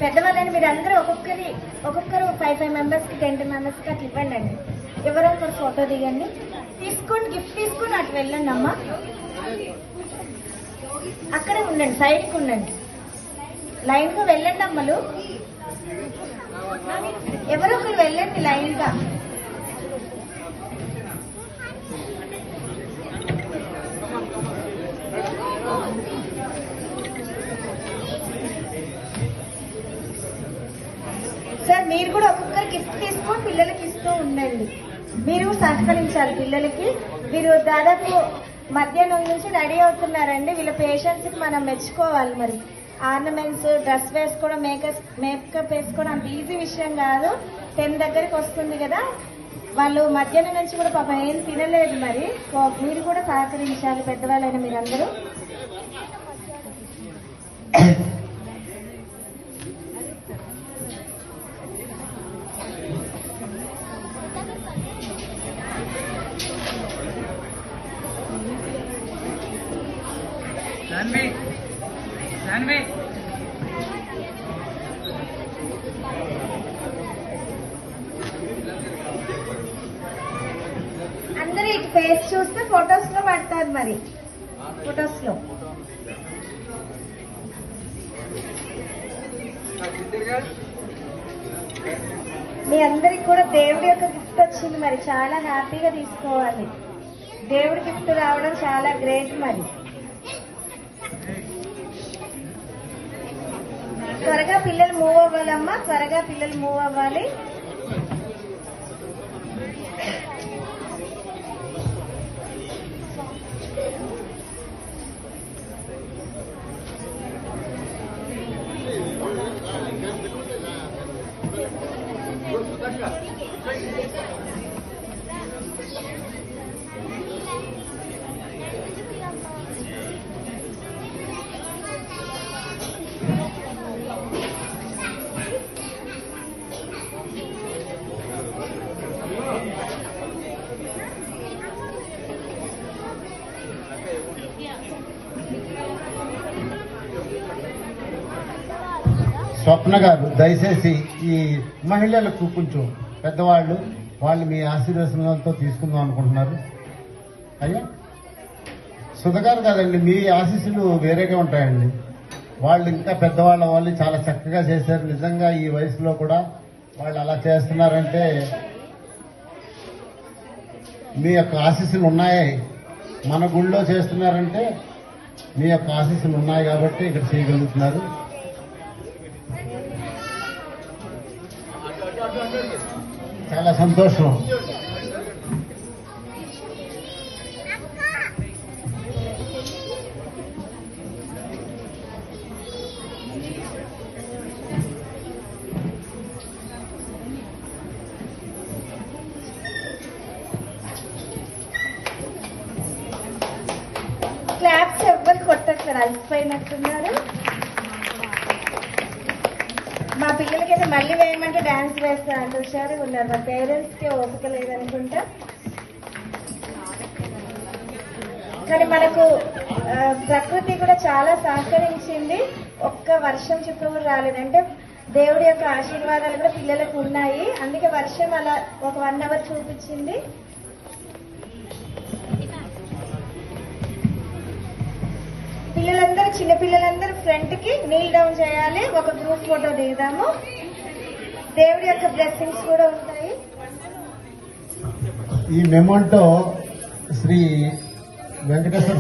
పెద్దవాళ్ళని మీరు అందరూ ఒక్కొక్కరు 5 మెంబర్స్ కి 10 మెంబర్స్ కి అట్లా ఇవ్వండి అండి. ఎవరో ఒకరు ఫోటో దిగండి, తీసుకోండి, గిఫ్ట్ తీసుకుని అటు వెళ్ళండి అమ్మా. అక్కడే ఉండండి, సైడ్కి ఉండండి, లైన్ గా వెళ్ళండి అమ్మలు, ఎవరో ఒకరు వెళ్ళండి లైన్ గా. సార్ మీరు కూడా ఒక్కొక్కరు గిఫ్ట్ తీసుకొని పిల్లలకి ఇస్తూ ఉండండి. మీరు సహకరించాలి పిల్లలకి. మీరు దాదాపు మధ్యాహ్నం నుంచి రెడీ అవుతున్నారండి. వీళ్ళ పేషెంట్స్ కి మనం మెచ్చుకోవాలి. మరి ఆర్నమెంట్స్, డ్రెస్ వేసుకోవడం, మేకప్ వేసుకోవడం అంత ఈజీ విషయం కాదు. 10 దగ్గరికి వస్తుంది కదా, వాళ్ళు మధ్యాహ్నం నుంచి కూడా పాపం ఏం తినలేదు. మరి మీరు కూడా సహకరించాలి, పెద్దవాళ్ళైన మీరందరూ. అందరూ ఇటు ఫేస్ చూస్తే ఫొటోస్ లో పడతారు. మరి ఫొటోస్ లో మీ అందరికి కూడా దేవుడి యొక్క గిఫ్ట్ వచ్చింది. మరి చాలా హ్యాపీగా తీసుకోవాలి. దేవుడి గిఫ్ట్ రావడం చాలా గ్రేట్. మరి త్వరగా పిల్లలు మూవ్ అవ్వాలమ్మా, త్వరగా పిల్లలు మూవ్ అవ్వాలి. స్వప్న గారు దయచేసి ఈ మహిళలకు కొంచెం పెద్దవాళ్ళు, వాళ్ళు మీ ఆశీర్వచనాలతో తీసుకుందాం అనుకుంటున్నారు. అయ్యా సుధగారు కాదండి, మీ ఆశీస్సులు వేరేగా ఉంటాయండి. వాళ్ళు ఇంకా పెద్దవాళ్ళ వాళ్ళు చాలా చక్కగా చేశారు. నిజంగా ఈ వయసులో కూడా వాళ్ళు అలా చేస్తున్నారంటే మీ యొక్క ఆశీస్సులు ఉన్నాయి. మన గుళ్ళో చేస్తున్నారంటే మీ యొక్క ఆశీస్సులు ఉన్నాయి కాబట్టి ఇక్కడ చేయగలుగుతున్నారు. చాలా సంతోషం. క్లాప్స్ ఎవ్వరు కొట్టట్లేదు, అలసిపోయినట్టున్నారు. మా పిల్లలకైతే మళ్ళీ వేయమంటే డాన్స్ వేస్తారు అంత హుషారుగా ఉన్నారు. మా పేరెంట్స్ కి ఓపిక లేదనుకుంటా. కానీ మనకు ప్రకృతి కూడా చాలా సహకరించింది. ఒక్క వర్షం చుక్క కూడా రాలేదంటే దేవుడి యొక్క ఆశీర్వాదాలు కూడా పిల్లలకు ఉన్నాయి. అందుకే వర్షం అలా ఒక 1 అవర్ చూపించింది. పిల్లలందరూ, చిన్నపిల్లలందరూ ఫ్రంట్ కి నీల్ డౌన్ చేయాలి. ఒక గ్రూప్ ఫోటో దిగుదాము. దేవుడి యొక్క బ్లెస్సింగ్స్ కూడా ఉంటాయి. ఈ మెమోంటో శ్రీ వెంకటేశ్వర